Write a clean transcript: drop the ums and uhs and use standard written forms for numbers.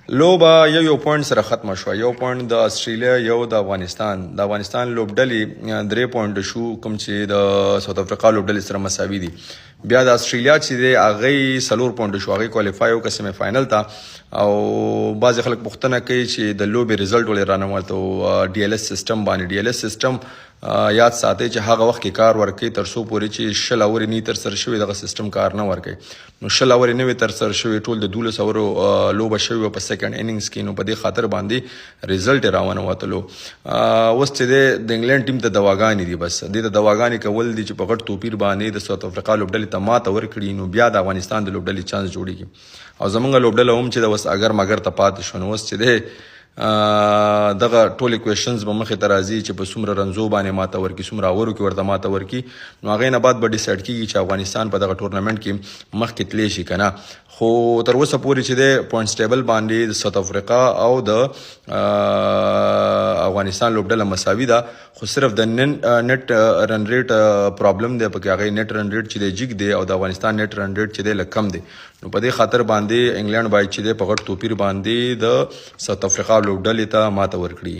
لوبه یو پوینټ سره ختمه شوه. یو پوینټ د استرالیا یو د افغانستان. د افغانستان لوبډلې 3 پوینټ شو کوم چې د ساوث افریقا لوبډلې سره مساوي دي. بیا د استرالیا چې دی هغه 4 پوینټ شو, هغه کوالیفای وکړه سیمی فائنل ته. او بعض خلک پوښتنه کوي چې د لوبې رزلټ ولې رانه ولته ډي ال اس سیستم باندې. ډي ال اس سیستم یاد ساتئ چې هغه وخت کې کار ورکوي تر څو پورې چې 20 اورې نه تر سره شوي دغه سیستم کار نه ورکوي. نو 20 اورې نه تر سره شوي ټول د 12 اورو لوبه شوي په سیکنډ انینګز کې. نو په دې خاطر باندې رزلټ راونه وتلو. اوس چې د انګلند ټیم ته دواګانې دي, بس د دواګانې کول دي چې په غټ توپیر باندې د ساوث افریقا لوبډلې ته ماته ورکړي. نو بیا د افغانستان د لوبډلې چانس جوړیږي. او زمونږ لوبډله هم چې د وس اگر مگر ته پاتې شو. نو اوس چې دی دغه ټول کوېشنز به مخې ته راځي چې په څومره رنزو باندې ماته ورکړي, څومره اورو کې ورته ماته ورکړي. نو هغې نه بعد به ډیسایډ کېږي چې افغانستان په دغه ټورنمنټ کې مخکې تللی شي که نه. خو تر اوسه پورې چې دی پوینټس ټیبل باندې د ساوث افریقا او د افغانستان لوبډله مساوي ده. خو صرف د نت رن ریټ پرابلم دی پکې. هغې نت رن ریټ چې دی جګ دی او د افغانستان نت رن ریټ چې دی لږ کم دی. نو په دې خاطر باندې انګلند باید چې دی په غټ توپیر باندې د ساوث افریقا لوبډلې ته ماته ورکړي.